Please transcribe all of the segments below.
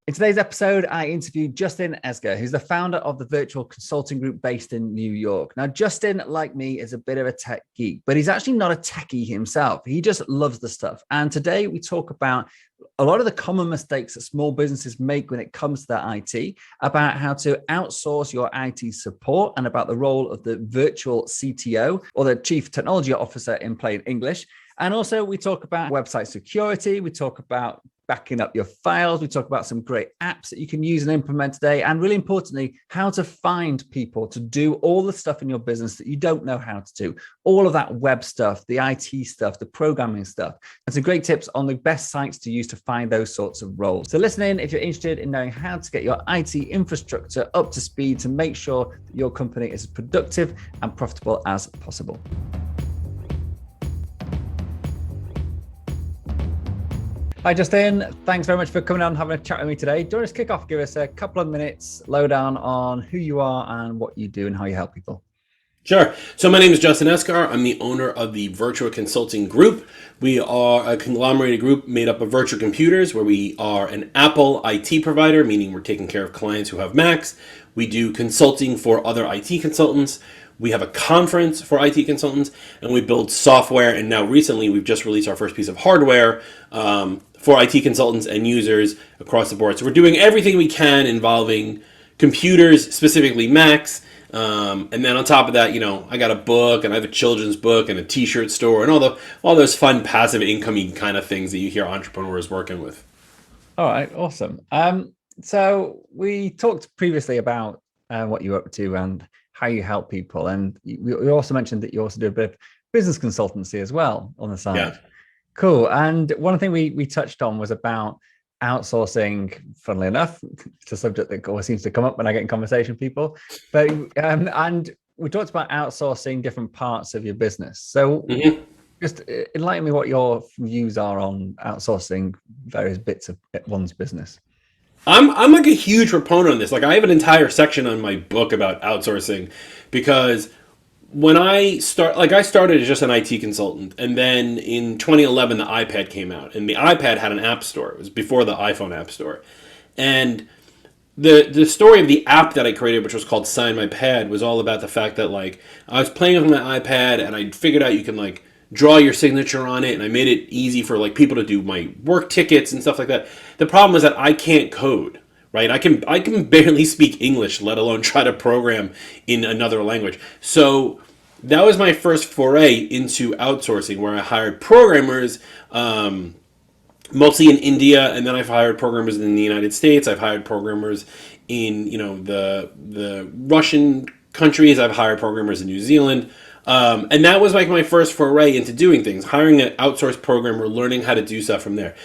In today's episode, I interviewed Justin Esgar, who's the founder of the Virtua Consulting Group based in New York. Now, Justin, like me, is a bit of a tech geek, but he's actually not a techie himself. He just loves the stuff. And today we talk about a lot of the common mistakes that small businesses make when it comes to their IT, about how to outsource your IT support, and about the role of the virtual CTO, or the Chief Technology Officer in plain English. And also we talk about website security. We talk about backing up your files. We talk about some great apps that you can use and implement today. And really importantly, how to find people to do all the stuff in your business that you don't know how to do. All of that web stuff, the IT stuff, the programming stuff. And some great tips on the best sites to use to find those sorts of roles. So listen in if you're interested in knowing how to get your IT infrastructure up to speed to make sure that your company is as productive and profitable as possible. Hi, Justin. Thanks very much for coming on and having a chat with me today. Do you want to kick off? Give us a couple of minutes lowdown on who you are and what you do and how you help people. Sure. So my name is Justin Esgar. I'm the owner of the Virtua Consulting Group. We are a conglomerated group made up of virtual computers, where we are an Apple IT provider, meaning we're taking care of clients who have Macs. We do consulting for other IT consultants. We have a conference for IT consultants, and we build software. And now recently, we've just released our first piece of hardware for IT consultants and users across the board. So we're doing everything we can involving computers, specifically Macs. And then on top of that, I got a book, and I have a children's book and a t-shirt store and all those fun passive income kind of things that you hear entrepreneurs working with. All right, awesome. So we talked previously about what you're up to and how you help people. And we also mentioned that you also do a bit of business consultancy as well on the side. Yeah. Cool. And one thing we touched on was about outsourcing. Funnily enough, it's a subject that always seems to come up when I get in conversation with people. But and we talked about outsourcing different parts of your business. So just enlighten me what your views are on outsourcing various bits of one's business. I'm like a huge proponent on this. Like, I have an entire section on my book about outsourcing, because when I started as just an IT consultant, and then in 2011 the iPad came out, and the iPad had an app store. It was before the iPhone app store, and the story of the app that I created, which was called Sign My Pad, was all about the fact that I was playing with my iPad, and I figured out you can draw your signature on it, and I made it easy for people to do my work tickets and stuff like that. The problem is that I can't code, right? I can barely speak English, let alone try to program in another language. So that was my first foray into outsourcing, where I hired programmers, mostly in India, and then I've hired programmers in the United States. I've hired programmers in the Russian countries. I've hired programmers in New Zealand. And that was my first foray into doing things, hiring an outsourced programmer, learning how to do stuff from there.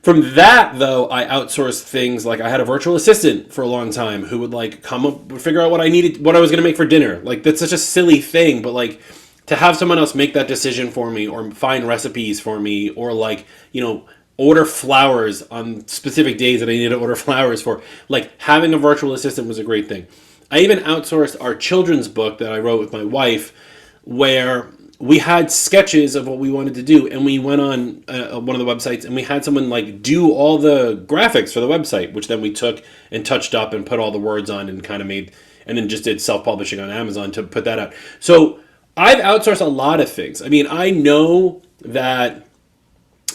From that, though, I outsourced things. I had a virtual assistant for a long time who would come up, figure out what I was going to make for dinner. That's such a silly thing, but to have someone else make that decision for me, or find recipes for me, or order flowers on specific days that I needed to order flowers for. Having a virtual assistant was a great thing. I even outsourced our children's book that I wrote with my wife, where we had sketches of what we wanted to do, and we went on one of the websites, and we had someone do all the graphics for the website, which then we took and touched up and put all the words on and kind of made, and then just did self-publishing on Amazon to put that out. So I've outsourced a lot of things. I mean, I know that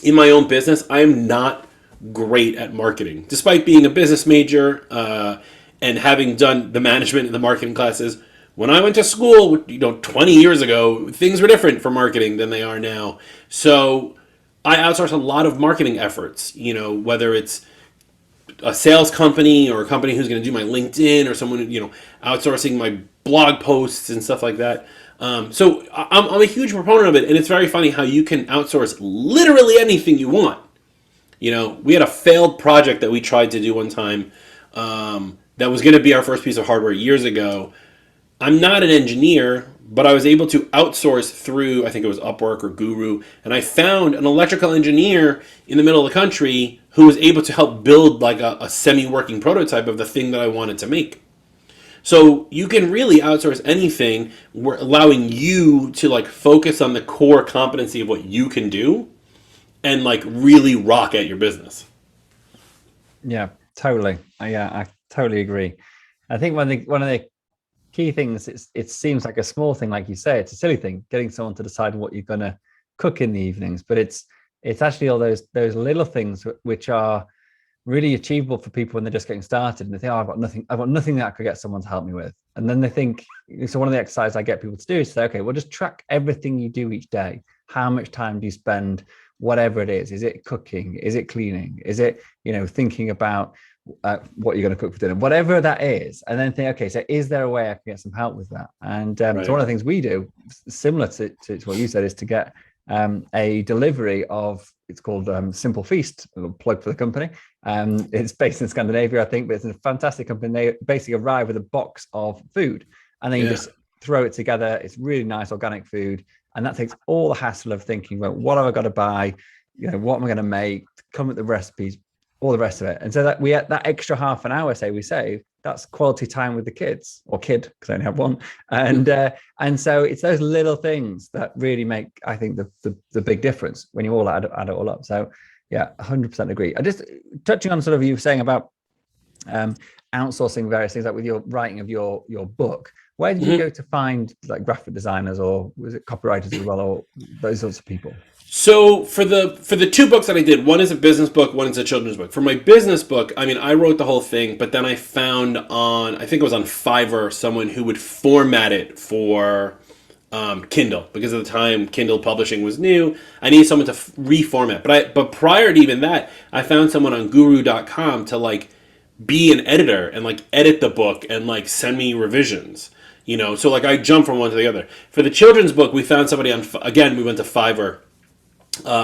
in my own business, I am not great at marketing, despite being a business major and having done the management and the marketing classes. When I went to school, 20 years ago, things were different for marketing than they are now. So I outsource a lot of marketing efforts, whether it's a sales company or a company who's going to do my LinkedIn, or someone, outsourcing my blog posts and stuff like that. So I'm a huge proponent of it. And it's very funny how you can outsource literally anything you want. We had a failed project that we tried to do one time that was going to be our first piece of hardware years ago. I'm not an engineer, but I was able to outsource through, I think it was Upwork or Guru, and I found an electrical engineer in the middle of the country who was able to help build a semi-working prototype of the thing that I wanted to make. So you can really outsource anything, allowing you to focus on the core competency of what you can do and really rock at your business. Yeah. Totally. Yeah, I totally agree. I think one of the key things, it seems like a small thing, like you say, it's a silly thing, getting someone to decide what you're going to cook in the evenings, but it's actually all those little things which are really achievable for people when they're just getting started, and they think, oh, I've got nothing that I could get someone to help me with. And then they think, so one of the exercises I get people to do is say, okay, well, just track everything you do each day. How much time do you spend, whatever it is? Is it cooking? Is it cleaning? Is it, thinking about what you're going to cook for dinner, whatever that is? And then think, okay, so is there a way I can get some help with that? And Right. so one of the things we do, similar to what you said, is to get a delivery of, it's called Simple Feast, a little plug for the company. It's based in Scandinavia, I think, but it's a fantastic company. They basically arrive with a box of food, and then you just throw it together. It's really nice organic food, and that takes all the hassle of thinking about what have I got to buy, what am I going to make, come with the recipes, all the rest of it. And so that that extra half an hour, say we save, that's quality time with the kids, or kid, because I only have one. And so it's those little things that really make, I think, the big difference when you all add it all up. So yeah, 100% agree. I just touching on sort of you were saying about outsourcing various things, like with your writing of your book. Where did you go to find like graphic designers, or was it copywriters as well, or those sorts of people? So for the two books that I did, one is a business book, one is a children's book. For my business book, I mean, I wrote the whole thing, but then I found I think it was on Fiverr, someone who would format it for Kindle, because at the time Kindle publishing was new. I needed someone to reformat. But prior to even that, I found someone on Guru.com to like be an editor and like edit the book and like send me revisions. So like I jumped from one to the other. For the children's book, we found somebody again, we went to Fiverr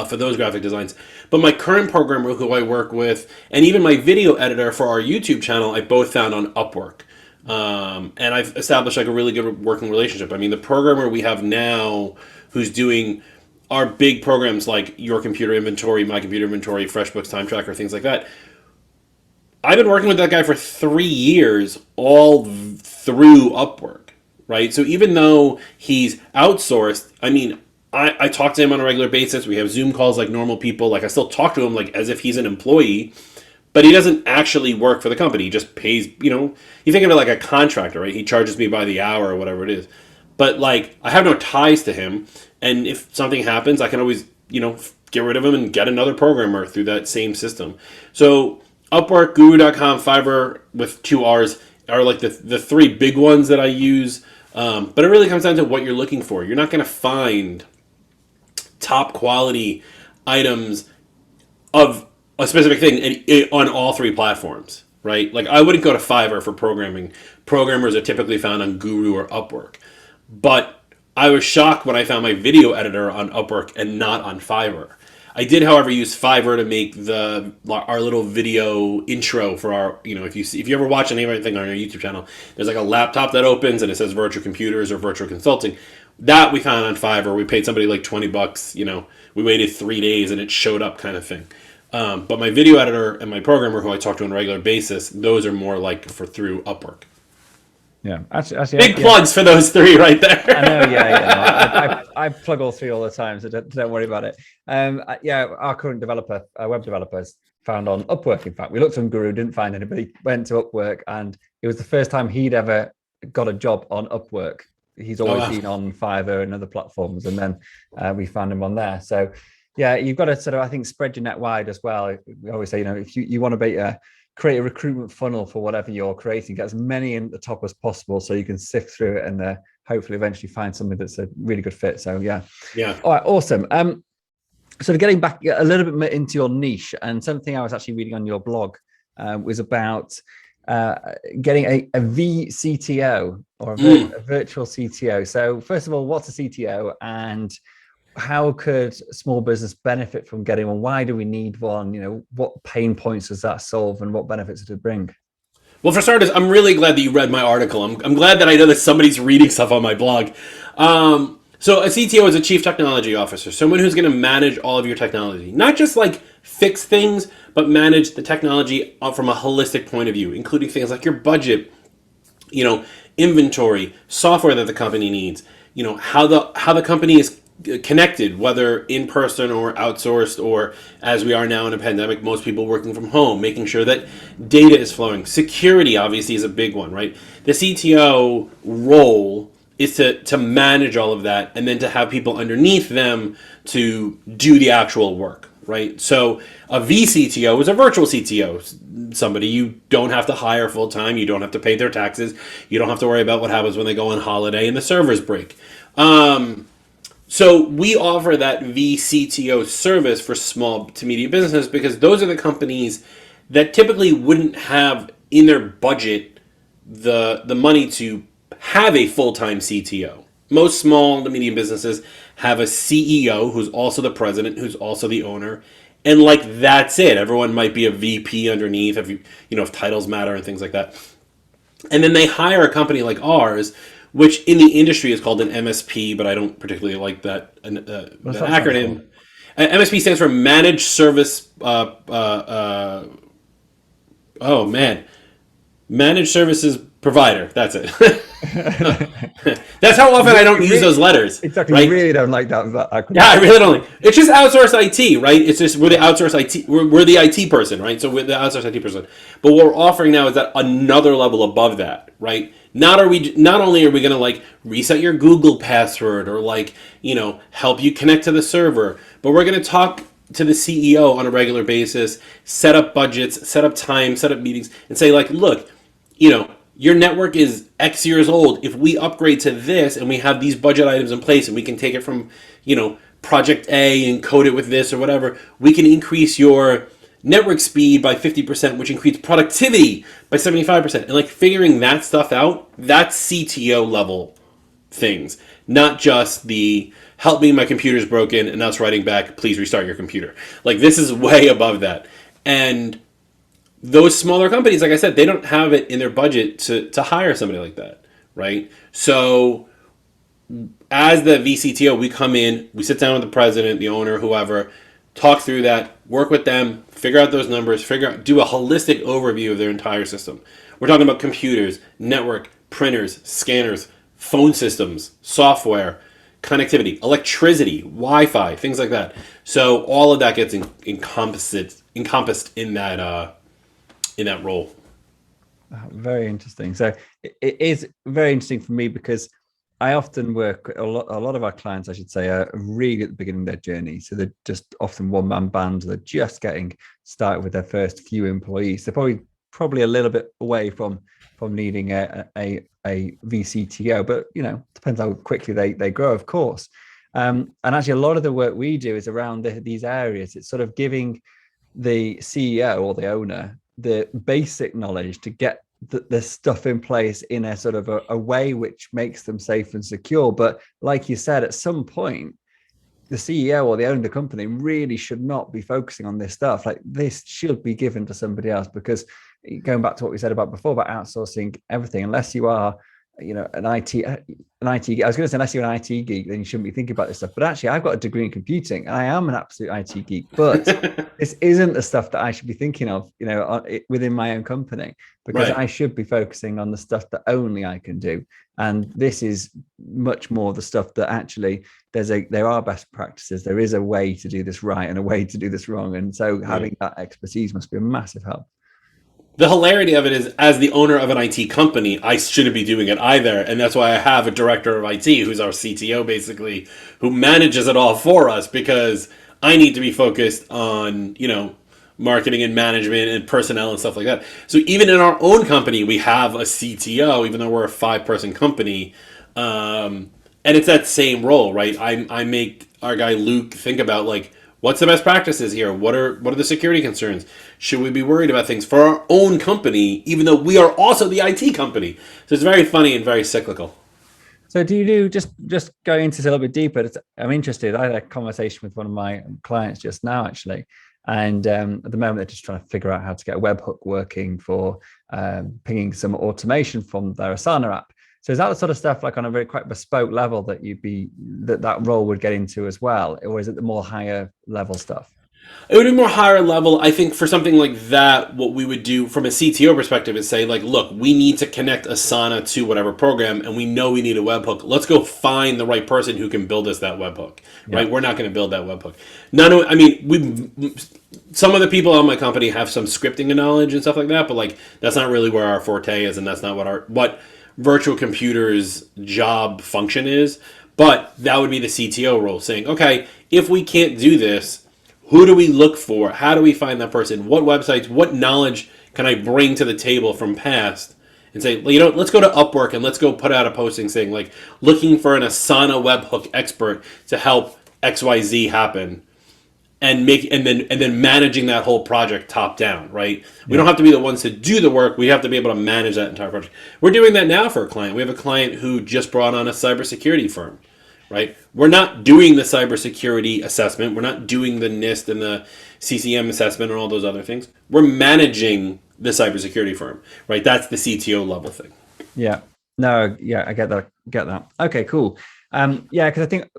for those graphic designs. But my current programmer who I work with, and even my video editor for our YouTube channel, I both found on Upwork. And I've established like a really good working relationship. I mean, the programmer we have now who's doing our big programs like Your Computer Inventory, My Computer Inventory, FreshBooks Time Tracker, things like that. I've been working with that guy for 3 years, all through Upwork, right? So even though he's outsourced, I mean, I talk to him on a regular basis. We have Zoom calls like normal people. Like I still talk to him like as if he's an employee, but he doesn't actually work for the company. He just pays, you think of it like a contractor, right? He charges me by the hour or whatever it is. But like I have no ties to him. And if something happens, I can always, get rid of him and get another programmer through that same system. So Upwork, Guru.com, Fiverr with 2 R's are like the three big ones that I use. But it really comes down to what you're looking for. You're not going to find top quality items of a specific thing on all 3 platforms, right? Like I wouldn't go to Fiverr for programming. Programmers are typically found on Guru or Upwork. But I was shocked when I found my video editor on Upwork and not on Fiverr. I did, however, use Fiverr to make our little video intro for our, if you ever watch anything on our YouTube channel, there's like a laptop that opens and it says Virtual Computers or Virtual Consulting. That we found on Fiverr. We paid somebody like $20. We waited 3 days and it showed up, kind of thing. But my video editor and my programmer, who I talk to on a regular basis, those are more like through Upwork. Yeah, actually, big plugs for those 3 right there. I know, yeah. I plug all 3 all the time, so don't worry about it. Our current developer, web developers, found on Upwork. In fact, we looked on Guru, didn't find anybody, went to Upwork, and it was the first time he'd ever got a job on Upwork. He's always been on Fiverr and other platforms, and then we found him on there. So yeah, you've got to sort of, I think, spread your net wide as well. We always say, if you want to create a recruitment funnel for whatever you're creating, get as many in the top as possible so you can sift through it and hopefully eventually find something that's a really good fit. So yeah. All right, awesome. Sort of getting back a little bit into your niche, and something I was actually reading on your blog was about getting a VCTO, or a virtual CTO. So first of all, what's a CTO, and how could small business benefit from getting one? Why do we need one? What pain points does that solve, and what benefits does it bring? Well, for starters, I'm really glad that you read my article. I'm glad that I know that somebody's reading stuff on my blog. So a CTO is a chief technology officer, someone who's going to manage all of your technology. Not just like fix things, but manage the technology from a holistic point of view, including things like your budget, inventory, software that the company needs, how the company is connected, whether in person or outsourced, or as we are now in a pandemic, most people working from home, making sure that data is flowing. Security obviously is a big one, right? The CTO role is to manage all of that, and then to have people underneath them to do the actual work, right? So a VCTO is a virtual CTO, somebody you don't have to hire full time, you don't have to pay their taxes, you don't have to worry about what happens when they go on holiday and the servers break. So we offer that VCTO service for small to medium businesses, because those are the companies that typically wouldn't have in their budget the money to have a full-time CTO. Most small to medium businesses have a CEO who's also the president, who's also the owner, and like that's it. Everyone might be a VP underneath, if titles matter and things like that. And then they hire a company like ours, which in the industry is called an MSP, but I don't particularly like that acronym. MSP stands for Managed Service. Managed Services Provider. That's it. That's how often I don't use those letters. Exactly. Right? You really don't like that acronym. Yeah, I really don't like. It's just outsourced IT, right? It's just we're the outsourced IT. We're the IT person, right? So we're the outsourced IT person. But what we're offering now is that another level above that, right? Not only are we going to like reset your Google password or like help you connect to the server, but we're going to talk to the CEO on a regular basis, set up budgets, set up time, set up meetings, and say like, look, your network is X years old. If we upgrade to this and we have these budget items in place and we can take it from, project A and code it with this or whatever, we can increase your network speed by 50%, which increases productivity by 75%. And like figuring that stuff out, that's CTO level things, not just the help me, my computer's broken, and us writing back, please restart your computer. Like this is way above that. And those smaller companies, like I said, they don't have it in their budget to hire somebody like that, right? So as the VCTO, we come in, we sit down with the president, the owner, whoever, talk through that, work with them, figure out those numbers, do a holistic overview of their entire system. We're talking about computers, network, printers, scanners, phone systems, software, connectivity, electricity, Wi-Fi, things like that. So all of that gets encompassed in that role. Very interesting. So it is very interesting for me because I often work, a lot of our clients, I should say, are really at the beginning of their journey. So they're just often one-man bands. They're just getting started with their first few employees. They're probably a little bit away from needing a VCTO, but depends how quickly they grow, of course. And actually, a lot of the work we do is around these areas. It's sort of giving the CEO or the owner the basic knowledge to get the stuff in place in a sort of a way which makes them safe and secure. But like you said, at some point, the CEO or the owner of the company really should not be focusing on this stuff. Like this should be given to somebody else, because going back to what we said about before about outsourcing everything, unless you are an IT geek. I was going to say, unless you're an IT geek, then you shouldn't be thinking about this stuff. But actually, I've got a degree in computing, and I am an absolute IT geek. But this isn't the stuff that I should be thinking of, within my own company, because right. I should be focusing on the stuff that only I can do. And this is much more the stuff that actually there are best practices. There is a way to do this right and a way to do this wrong. And so having that expertise must be a massive help. The hilarity of it is, as the owner of an IT company, I shouldn't be doing it either. And that's why I have a director of IT, who's our CTO, basically, who manages it all for us, because I need to be focused on, marketing and management and personnel and stuff like that. So even in our own company, we have a CTO, even though we're a 5-person company. And it's that same role, right? I make our guy Luke think about, like, what's the best practices here? What are the security concerns? Should we be worried about things for our own company, even though we are also the IT company? So it's very funny and very cyclical. So do you do, just going into this a little bit deeper, I'm interested. I had a conversation with one of my clients just now, actually. And at the moment, they're just trying to figure out how to get a webhook working for pinging some automation from their Asana app. So is that the sort of stuff, like on a very quite bespoke level, that that role would get into as well? Or is it the more higher level stuff? It would be more higher level. I think for something like that, what we would do from a CTO perspective is say, like, look, we need to connect Asana to whatever program, and we know we need a webhook. Let's go find the right person who can build us that webhook, right? Yeah. We're not going to build that webhook. I mean, some of the people on my company have some scripting knowledge and stuff like that, but like that's not really where our forte is, and that's not what virtual computers job function is. But that would be the CTO role, saying, okay, if we can't do this, who do we look for? How do we find that person? What websites, what knowledge can I bring to the table from past? And say, well, let's go to Upwork and let's go put out a posting saying, like, looking for an Asana webhook expert to help XYZ happen, and then managing that whole project top down, right? We don't have to be the ones to do the work. We have to be able to manage that entire project. We're doing that now for a client. We have a client who just brought on a cybersecurity firm. Right? We're not doing the cybersecurity assessment. We're not doing the NIST and the CCM assessment and all those other things. We're managing the cybersecurity firm, right? That's the CTO level thing. Yeah. No, yeah, I get that. Okay, cool. Yeah, because I think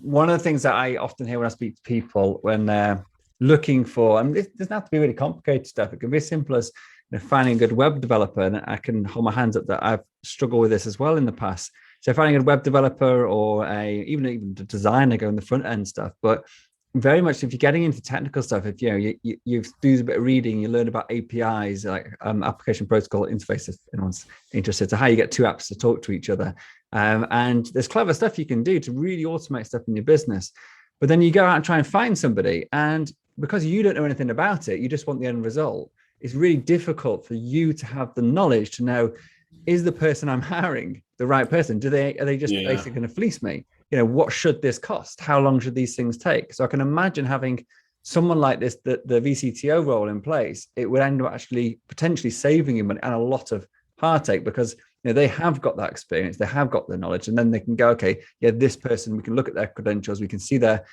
one of the things that I often hear when I speak to people when they're looking for, and it doesn't have to be really complicated stuff. It can be as simple as finding a good web developer. And I can hold my hands up that I've struggled with this as well in the past. So finding a web developer or even a designer going the front end stuff, but very much if you're getting into technical stuff, if you do a bit of reading, you learn about APIs like application protocol interface, if anyone's interested, to how you get two apps to talk to each other. And there's clever stuff you can do to really automate stuff in your business. But then you go out and try and find somebody, and because you don't know anything about it, you just want the end result. It's really difficult for you to have the knowledge to know, is the person I'm hiring the right person? Are they just basically going to fleece me? What should this cost? How long should these things take? So I can imagine having someone like this, the VCTO role in place, it would end up actually potentially saving you money and a lot of heartache, because they have got that experience, they have got the knowledge, and then they can go, okay, this person, we can look at their credentials, we can see their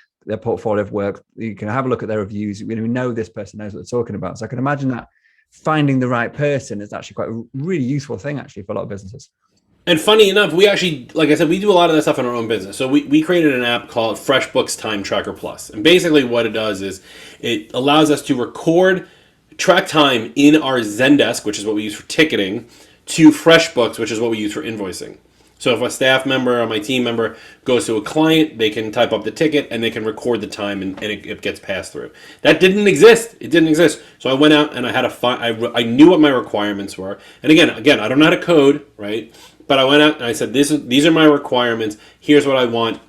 portfolio of work, you can have a look at their reviews, we know this person knows what they're talking about. So I can imagine that finding the right person is actually quite a really useful thing actually for a lot of businesses. And funny enough, we actually, like I said, we do a lot of that stuff in our own business. So we created an app called Freshbooks Time Tracker Plus. And basically what it does is it allows us to track time in our Zendesk, which is what we use for ticketing, to Freshbooks, which is what we use for invoicing. So if a staff member or my team member goes to a client, they can type up the ticket and they can record the time, and it gets passed through. That didn't exist. It didn't exist. So I went out and I had I knew what my requirements were. And again, I don't know how to code, right? But I went out and I said, these are my requirements. Here's what I want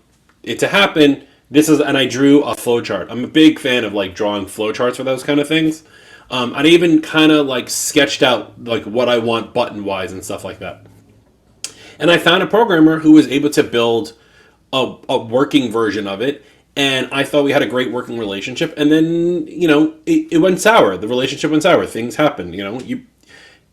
it to happen. And I drew a flow chart. I'm a big fan of like drawing flow charts for those kind of things. I even kind of like sketched out like what I want button wise and stuff like that. And I found a programmer who was able to build a working version of it. And I thought we had a great working relationship. And then, it went sour. The relationship went sour. Things happened.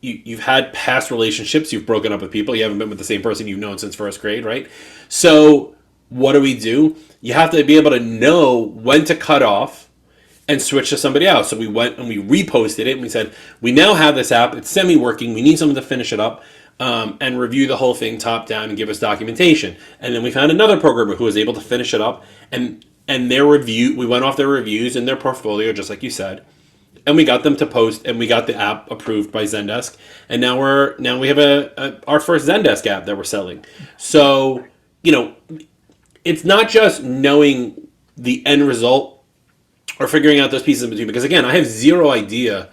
You've had past relationships. You've broken up with people. You haven't been with the same person you've known since first grade, right? So what do? You have to be able to know when to cut off and switch to somebody else. So we went and we reposted it. And we said, we now have this app. It's semi-working. We need someone to finish it up. And review the whole thing top down and give us documentation. And then we found another programmer who was able to finish it up, and their review, we went off their reviews and their portfolio, just like you said, and we got them to post, and we got the app approved by Zendesk, and now we have our first Zendesk app that we're selling. So it's not just knowing the end result or figuring out those pieces in between, because again, I have zero idea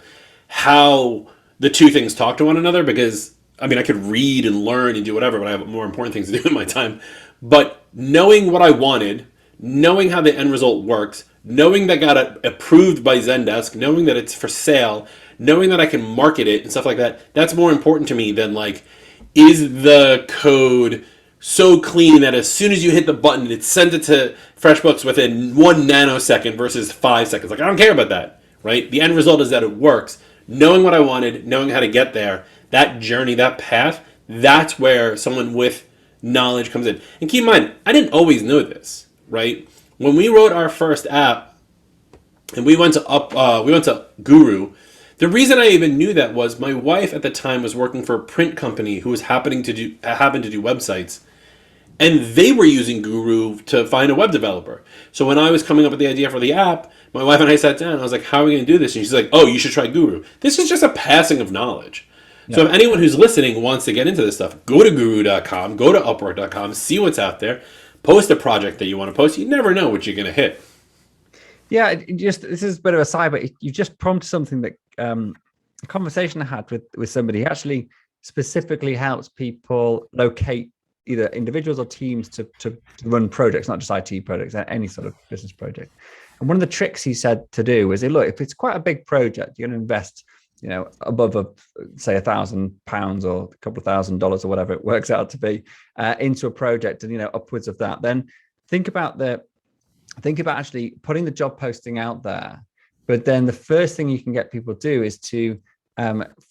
how the two things talk to one another, because I could read and learn and do whatever, but I have more important things to do in my time. But knowing what I wanted, knowing how the end result works, knowing that got approved by Zendesk, knowing that it's for sale, knowing that I can market it and stuff like that, that's more important to me than like, is the code so clean that as soon as you hit the button, it sends it to FreshBooks within 1 nanosecond versus 5 seconds. Like, I don't care about that, right? The end result is that it works. Knowing what I wanted, knowing how to get there, that journey, that path, that's where someone with knowledge comes in. And keep in mind, I didn't always know this, right? When we wrote our first app and we went to Guru, the reason I even knew that was my wife at the time was working for a print company who was happened to do websites, and they were using Guru to find a web developer. So when I was coming up with the idea for the app, my wife and I sat down. I was like, how are we going to do this? And she's like, oh, you should try Guru. This is just a passing of knowledge. Yeah. So if anyone who's listening wants to get into this stuff, go to guru.com, go to upwork.com, see what's out there, post a project that you want to post. You never know what you're going to hit. Yeah, this is a bit of a side, but you just prompted something that a conversation I had with somebody who actually specifically helps people locate either individuals or teams to run projects, not just IT projects, any sort of business project. And one of the tricks he said to do is, look, if it's quite a big project, you're going to invest, above say £1,000 or a couple of $1,000 or whatever it works out to be into a project, and upwards of that. Then think about actually putting the job posting out there. But then the first thing you can get people to do is to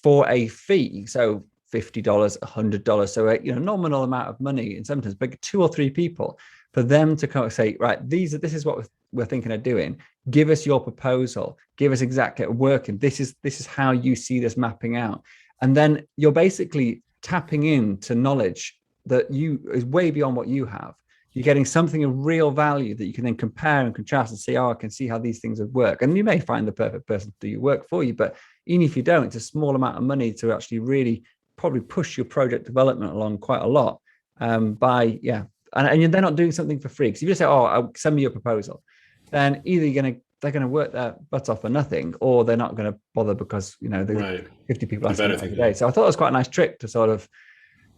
for a fee, so $50, $100, so a nominal amount of money, and sometimes big 2 or 3 people, for them to kind of say, right, this is what we're thinking of doing. Give us your proposal. Give us exactly working. This is how you see this mapping out. And then you're basically tapping into knowledge that is way beyond what you have. You're getting something of real value that you can then compare and contrast and say, I can see how these things would work. And you may find the perfect person to do your work for you, but even if you don't, it's a small amount of money to actually really probably push your project development along quite a lot. And they're not doing something for free. Because if you just say, send me your proposal, then either they're going to work their butts off for nothing, or they're not going to bother because, there's 50 people asking every day. So I thought it was quite a nice trick to sort of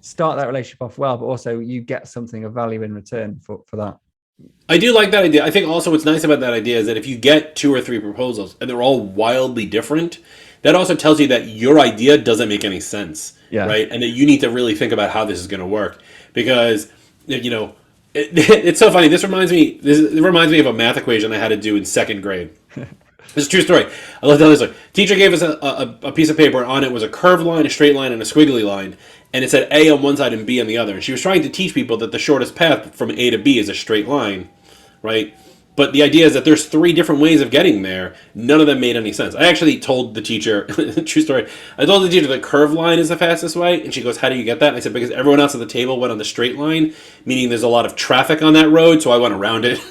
start that relationship off well, but also you get something of value in return for that. I do like that idea. I think also what's nice about that idea is that if you get 2 or 3 proposals and they're all wildly different, that also tells you that your idea doesn't make any sense, right? And that you need to really think about how this is going to work, because it's so funny. It reminds me of a math equation I had to do in 2nd grade. This is a true story. I love telling this story. Teacher gave us a piece of paper. On it was a curved line, a straight line, and a squiggly line. And it said A on one side and B on the other. And she was trying to teach people that the shortest path from A to B is a straight line, right? But the idea is that there's 3 different ways of getting there. None of them made any sense. I actually told the teacher, true story, I told the teacher the curved line is the fastest way. And she goes, how do you get that? And I said, because everyone else at the table went on the straight line, meaning there's a lot of traffic on that road, so I went around it.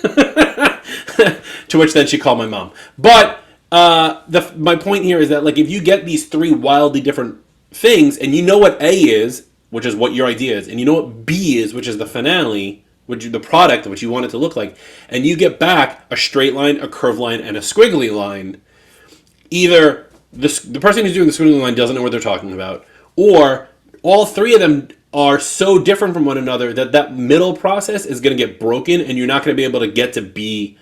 To which then she called my mom. But my point here is that, like, if you get these 3 wildly different things, and you know what A is, which is what your idea is, and you know what B is, which is the finale, which the product, which you want it to look like, and you get back a straight line, a curved line, and a squiggly line, either the person who's doing the squiggly line doesn't know what they're talking about, or all 3 of them are so different from one another that middle process is going to get broken, and you're not going to be able to get to B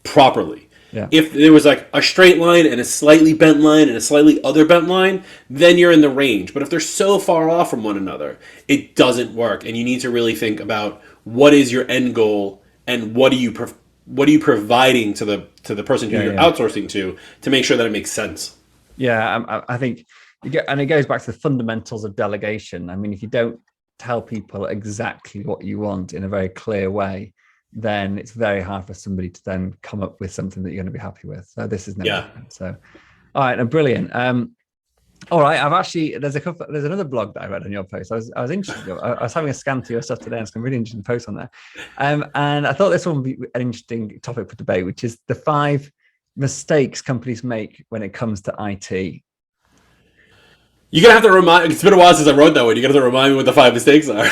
properly. Yeah. If there was like a straight line and a slightly bent line and a slightly other bent line, then you're in the range. But if they're so far off from one another, it doesn't work. And you need to really think about what is your end goal and what are you providing to the person who you're outsourcing to make sure that it makes sense. Yeah, I think and it goes back to the fundamentals of delegation. I mean, if you don't tell people exactly what you want in a very clear way, then it's very hard for somebody to then come up with something that you're going to be happy with. So this is never happened. So, all right, brilliant. All right, there's another blog that I read on your post. I was interested. I was having a scan through your stuff today, and some really interesting posts on there. And I thought this one would be an interesting topic for debate, which is the 5 mistakes companies make when it comes to IT. You're going to have to remind, it's been a while since I wrote that one. You're going to have to remind me what the 5 mistakes are.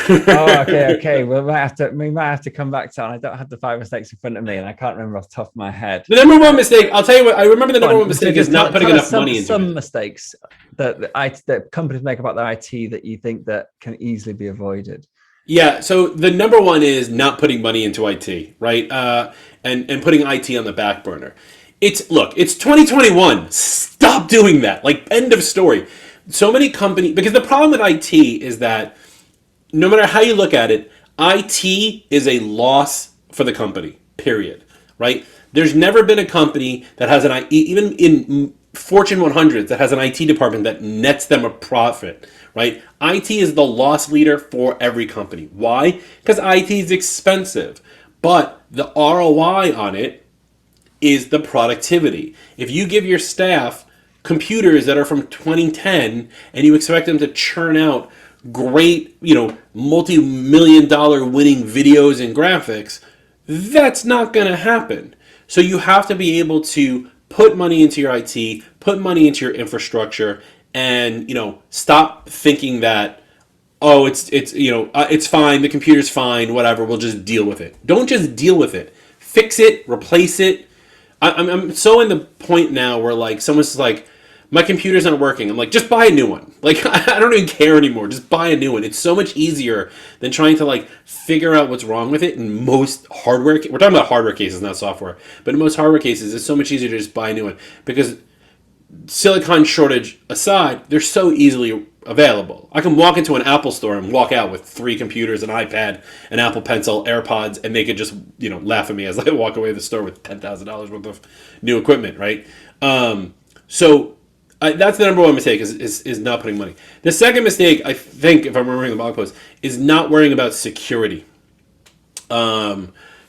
Okay. We might have to come back to it. I don't have the 5 mistakes in front of me, and I can't remember off the top of my head. The number 1 mistake, I'll tell you what, I remember the number 1 mistake is not putting enough money into it. Some mistakes that companies make about their IT that you think that can easily be avoided. Yeah, so the number 1 is not putting money into IT, right? And putting IT on the back burner. It's 2021. Stop doing that. Like, end of story. So many companies, because the problem with IT is that no matter how you look at it, IT is a loss for the company, period, right? There's never been a company that has even in Fortune 100s, that has an IT department that nets them a profit, right? IT is the loss leader for every company. Why? Because IT is expensive, but the ROI on it is the productivity. If you give your staff computers that are from 2010 and you expect them to churn out great, multi-million-dollar winning videos and graphics, that's not going to happen. So you have to be able to put money into your IT, put money into your infrastructure, and stop thinking that, oh, it's fine, the computer's fine, whatever, we'll just deal with it. Don't just deal with it. Fix it, replace it. I'm so in the point now where like someone's like, my computer's not working. I'm like, just buy a new one. Like, I don't even care anymore. Just buy a new one. It's so much easier than trying to like figure out what's wrong with it. In most hardware, we're talking about hardware cases, not software, but in most hardware cases, it's so much easier to just buy a new one because silicon shortage aside, they're so easily available. I can walk into an Apple store and walk out with 3 computers, an iPad, an Apple Pencil, AirPods, and they could just laugh at me as I walk away the store with $10,000 worth of new equipment, right? So that's the number one mistake is not putting money. The second mistake, I think, if I'm remembering the blog post, is not worrying about security.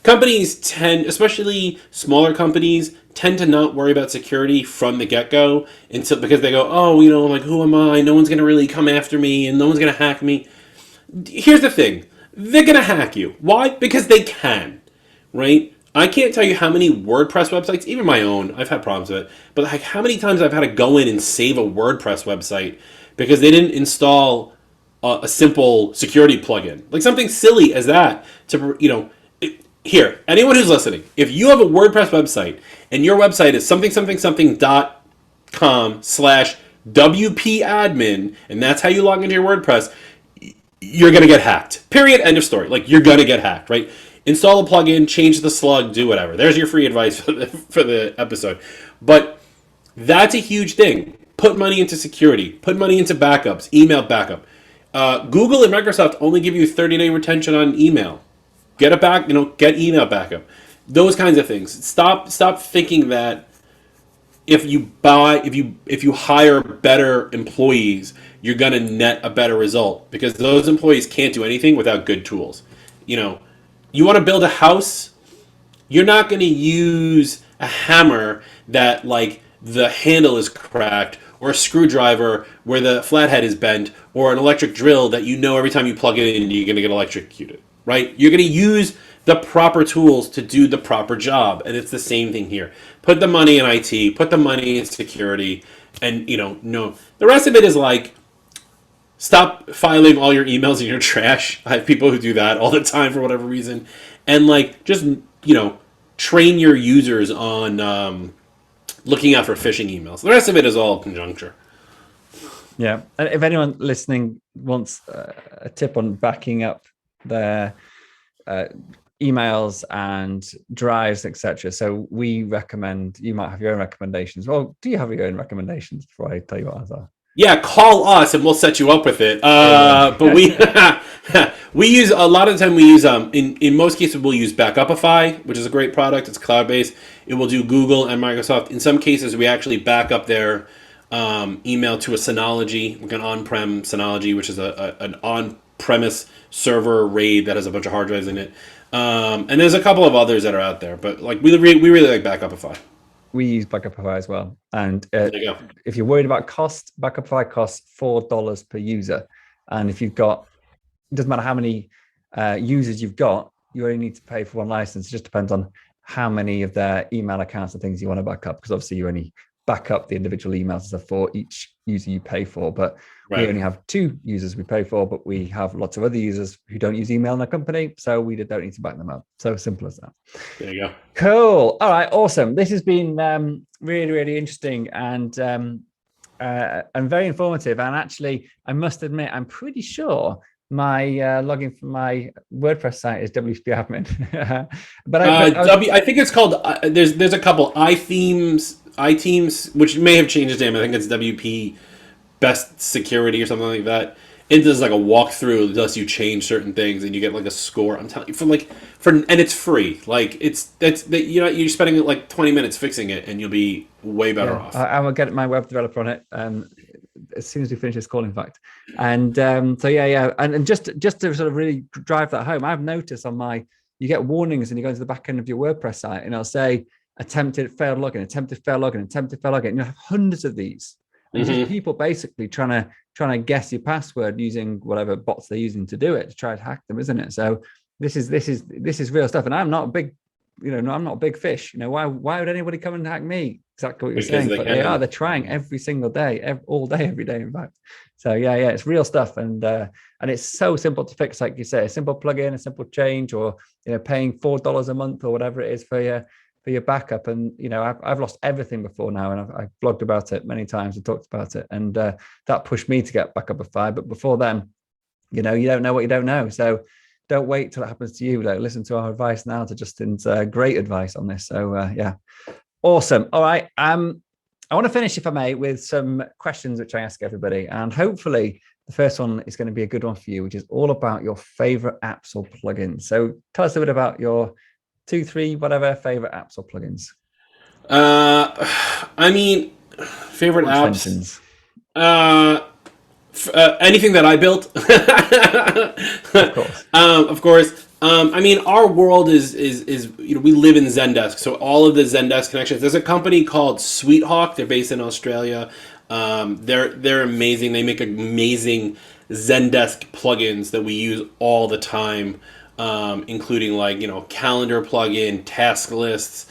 Companies tend, especially smaller companies, tend to not worry about security from the get-go because they go, oh, like, who am I? No one's going to really come after me and no one's going to hack me. Here's the thing. They're going to hack you. Why? Because they can, right? I can't tell you how many WordPress websites, even my own, I've had problems with it, but like how many times I've had to go in and save a WordPress website because they didn't install a simple security plugin. Like something silly as that to, here, anyone who's listening, if you have a WordPress website and your website is something.com/WP-admin, and that's how you log into your WordPress, you're going to get hacked. Period. End of story. Like, you're going to get hacked, right? Install a plugin, change the slug, do whatever. There's your free advice for the episode. But that's a huge thing. Put money into security. Put money into backups, email backup. Google and Microsoft only give you 30-day retention on email. Get it back, get email backup. Those kinds of things. Stop thinking that if you hire better employees, you're going to net a better result, because those employees can't do anything without good tools. You want to build a house, you're not going to use a hammer that like the handle is cracked, or a screwdriver where the flathead is bent, or an electric drill that every time you plug it in, you're going to get electrocuted. Right? You're going to use the proper tools to do the proper job. And it's the same thing here. Put the money in IT, put the money in security, and, no. The rest of it is like, stop filing all your emails in your trash. I have people who do that all the time for whatever reason. And, like, just, train your users on looking out for phishing emails. The rest of it is all conjuncture. Yeah. And if anyone listening wants a tip on backing up their emails and drives, etc. So we recommend, you might have your own recommendations. Well, do you have your own recommendations before I tell you what ours are? Yeah, call us and we'll set you up with it. But we use, a lot of the time we use, in most cases we'll use Backupify, which is a great product. It's cloud-based. It will do Google and Microsoft. In some cases we actually back up their email to a Synology, like an on-prem Synology, which is an on-premise server RAID that has a bunch of hard drives in it. And there's a couple of others that are out there, but like we really like Backupify. We use Backupify as well. And if you're worried about cost, Backupify costs $4 per user. And if you've got, it doesn't matter how many users you've got, you only need to pay for one license. It just depends on how many of their email accounts and things you want to back up, because obviously you only back up the individual emails for each user you pay for. But we only have 2 users we pay for, but we have lots of other users who don't use email in our company, so we don't need to back them up. So simple as that. There you go. Cool. All right. Awesome. This has been really, really interesting and very informative. And actually, I must admit, I'm pretty sure my login for my WordPress site is WP admin. But I think it's called. There's a couple iThemes, which may have changed its name. I think it's WP Best Security or something like that. It does like a walkthrough that lets you change certain things, and you get like a score. I'm telling you, and it's free. Like you're spending like 20 minutes fixing it, and you'll be way better off. I will get my web developer on it as soon as we finish this call, in fact. And so and just to sort of really drive that home, I've noticed you get warnings, and you go into the back end of your WordPress site, and it'll say attempted failed login, attempted failed login, attempted failed login. And you have hundreds of these. And just people basically trying to guess your password using whatever bots they're using to do it, to try to hack them, isn't it? So this is real stuff. And I'm not a big no, I'm not a big fish. Why would anybody come and hack me? Exactly what you're Because saying. But they're trying every single day, all day, every day, in fact. So yeah, it's real stuff. And it's so simple to fix, like you say, a simple plugin, a simple change, or paying $4 a month or whatever it is for your backup. And I've lost everything before now, and I've blogged about it many times and talked about it. And that pushed me to get back up a Fiverr. But before then, you don't know what you don't know. So don't wait till it happens to you. Listen to our advice now, to Justin's great advice on this. So yeah, awesome. All right. I want to finish, if I may, with some questions which I ask everybody, and hopefully the first one is going to be a good one for you, which is all about your favorite apps or plugins. So tell us a bit about your 2, 3, whatever favorite apps or plugins. I mean, favorite apps. Anything that I built. Of course. Of course. I mean, our world is we live in Zendesk, so all of the Zendesk connections. There's a company called SweetHawk. They're based in Australia. They're amazing. They make amazing Zendesk plugins that we use all the time, including calendar plugin, task lists,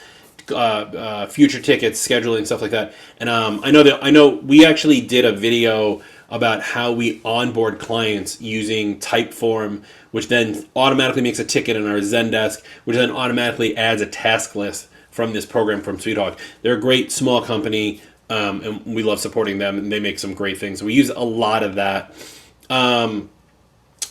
future tickets, scheduling, stuff like that. And I know we actually did a video about how we onboard clients using Typeform, which then automatically makes a ticket in our Zendesk, which then automatically adds a task list from this program from SweetHawk. They're a great small company, and we love supporting them, and they make some great things. So we use a lot of that.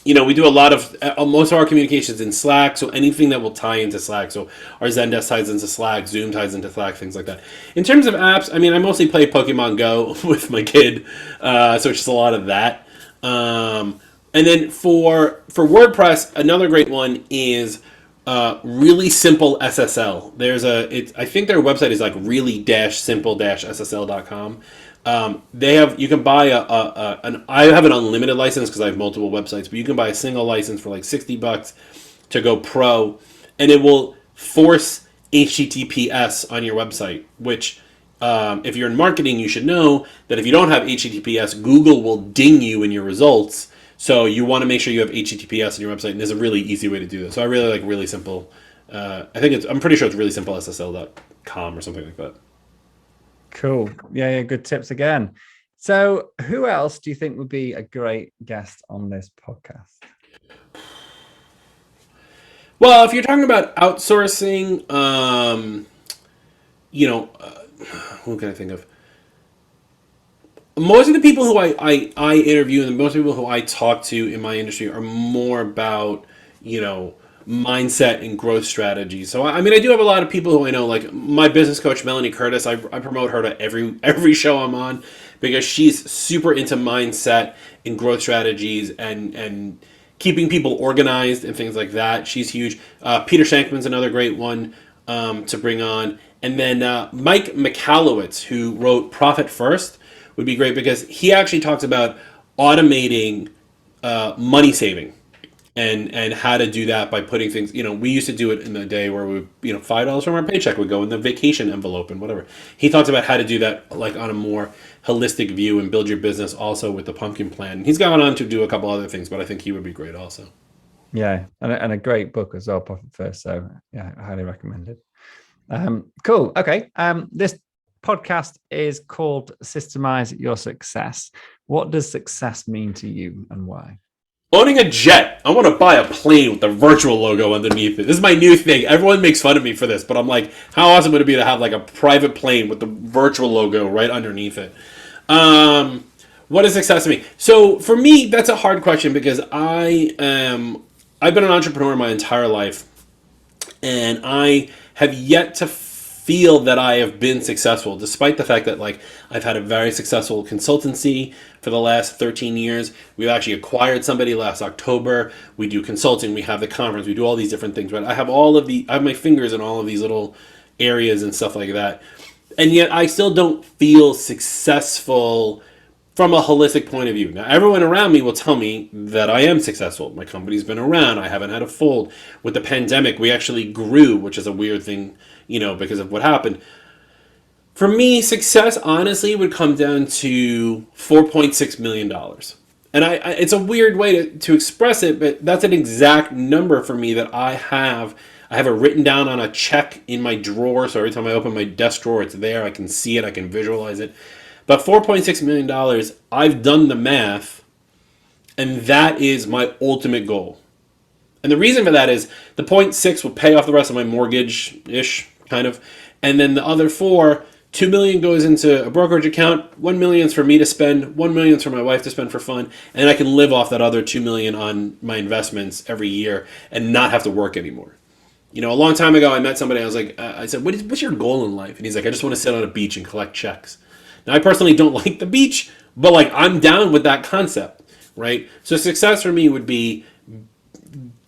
We do a lot of most of our communications in Slack, so anything that will tie into Slack. So our Zendesk ties into Slack, Zoom ties into Slack, things like that. In terms of apps, I mean, I mostly play Pokemon Go with my kid, so it's just a lot of that. And then for WordPress, another great one is Really Simple SSL. I think their website is like really-simple-ssl.com. You can buy I have an unlimited license because I have multiple websites, but you can buy a single license for like $60 to go pro, and it will force HTTPS on your website, which if you're in marketing, you should know that if you don't have HTTPS, Google will ding you in your results. So you want to make sure you have HTTPS on your website, and there's a really easy way to do this. So I really like Really Simple. I'm pretty sure it's reallysimplessl.com or something like that. Cool. Yeah, good tips again. So who else do you think would be a great guest on this podcast? Well, if you're talking about outsourcing, who can I think of? Most of the people who I interview and most people who I talk to in my industry are more about, mindset and growth strategy. So, I mean, I do have a lot of people who I know, like my business coach, Melanie Curtis. I promote her to every show I'm on because she's super into mindset and growth strategies and keeping people organized and things like that. She's huge. Peter Shankman's another great one to bring on. And then Mike Michalowicz, who wrote Profit First, would be great because he actually talks about automating money saving and how to do that by putting things, we used to do it in the day where we, $5 from our paycheck would go in the vacation envelope and whatever. He talks about how to do that like on a more holistic view and build your business also with the pumpkin plan. He's gone on to do a couple other things, but I think he would be great also. Yeah, and a great book as well, Profit First. So yeah, I highly recommend it. Cool. Okay. This podcast is called Systemize Your Success. What does success mean to you and why? Owning a jet. I want to buy a plane with the virtual logo underneath it. This is my new thing. Everyone makes fun of me for this, but I'm like, how awesome would it be to have like a private plane with the virtual logo right underneath it? What is success to me? So for me, that's a hard question because I've been an entrepreneur my entire life, and I have yet to feel that I have been successful, despite the fact that like I've had a very successful consultancy for the last 13 years. We've actually acquired somebody last October. We do consulting. We have the conference. We do all these different things. Right? I have my fingers in all of these little areas and stuff like that, and yet I still don't feel successful from a holistic point of view. Now, everyone around me will tell me that I am successful. My company's been around. I haven't had a fold. With the pandemic, we actually grew, which is a weird thing, because of what happened. For me, success, honestly, would come down to $4.6 million. And it's a weird way to express it, but that's an exact number for me that I have I have it written down on a check in my drawer. So every time I open my desk drawer, it's there. I can see it. I can visualize it. But $4.6 million, I've done the math, and that is my ultimate goal. And the reason for that is the 0.6 will pay off the rest of my mortgage-ish, kind of. And then the other 2 million goes into a brokerage account, 1 million is for me to spend, 1 million is for my wife to spend for fun, and I can live off that other 2 million on my investments every year and not have to work anymore. You know, a long time ago, I met somebody, I said, what's your goal in life? And he's like, I just want to sit on a beach and collect checks. Now, I personally don't like the beach, but like I'm down with that concept, right? So success for me would be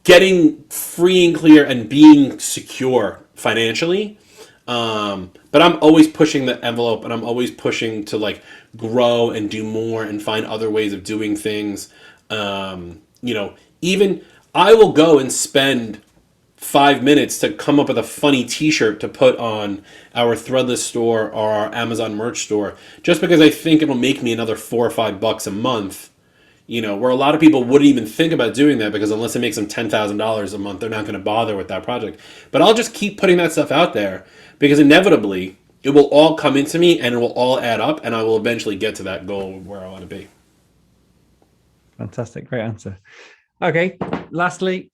getting free and clear and being secure financially. But I'm always pushing the envelope, and I'm always pushing to like grow and do more and find other ways of doing things. You know, even I will go and spend 5 minutes to come up with a funny t-shirt to put on our Threadless store or our Amazon merch store, just because I think it'll make me another $4 or $5 a month. You know, where a lot of people wouldn't even think about doing that, because unless it makes them $10,000 a month, they're not going to bother with that project. But I'll just keep putting that stuff out there, because inevitably it will all come into me and it will all add up, and I will eventually get to that goal where I want to be. Fantastic. Great answer. Okay. Lastly,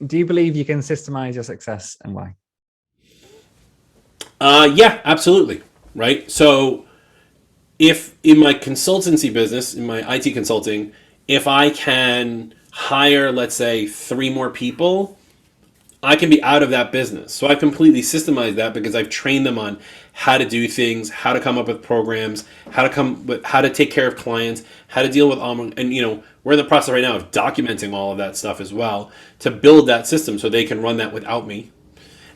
do you believe you can systemize your success, and why? Yeah, absolutely. Right. So if in my consultancy business, in my IT consulting, if I can hire, let's say, 3 more people, I can be out of that business. So I've completely systemized that, because I've trained them on how to do things, how to come up with programs, how to take care of clients, how to deal with and you know, we're in the process right now of documenting all of that stuff as well to build that system so they can run that without me.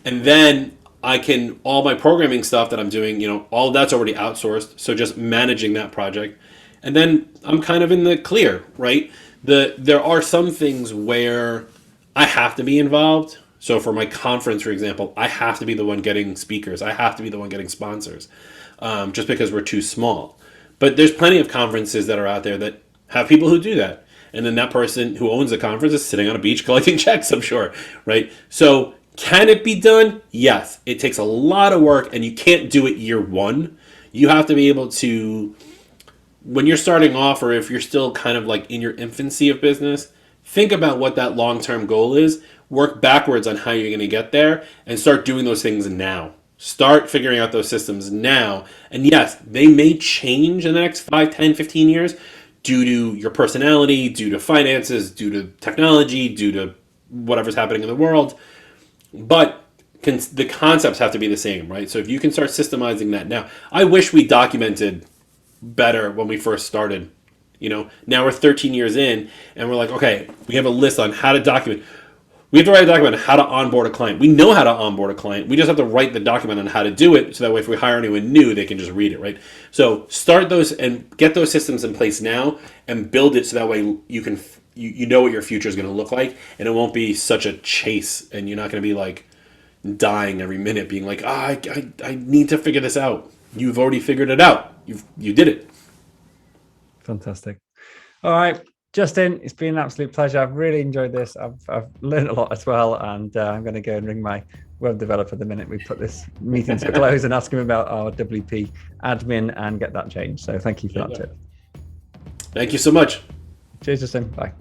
And then all my programming stuff that I'm doing, you know, all of that's already outsourced. So just managing that project. And then I'm kind of in the clear, right? There are some things where I have to be involved. So for my conference, for example, I have to be the one getting speakers. I have to be the one getting sponsors, just because we're too small. But there's plenty of conferences that are out there that have people who do that. And then that person who owns the conference is sitting on a beach collecting checks, I'm sure, right? So can it be done? Yes. It takes a lot of work, and you can't do it year one. You have to be able to, when you're starting off, or if you're still kind of like in your infancy of business, think about what that long-term goal is, work backwards on how you're going to get there, and start doing those things now. Start figuring out those systems now. And yes, they may change in the next 5, 10, 15 years due to your personality, due to finances, due to technology, due to whatever's happening in the world. But the concepts have to be the same, right? So if you can start systemizing that now. I wish we documented better when we first started. You know, now we're 13 years in, and we're like, okay, we have a list on how to document. We have to write a document on how to onboard a client. We know how to onboard a client. We just have to write the document on how to do it, so that way if we hire anyone new, they can just read it, right? So start those and get those systems in place now, and build it so that way you know what your future is going to look like, and it won't be such a chase, and you're not going to be like dying every minute being like, I need to figure this out. You've already figured it out. You did it. Fantastic. All right, Justin, it's been an absolute pleasure. I've really enjoyed this. I've learned a lot as well, and I'm going to go and ring my web developer the minute we put this meeting to a close and ask him about our WP admin and get that changed. So thank you for that tip. Thank you so much. Cheers, Justin. Bye.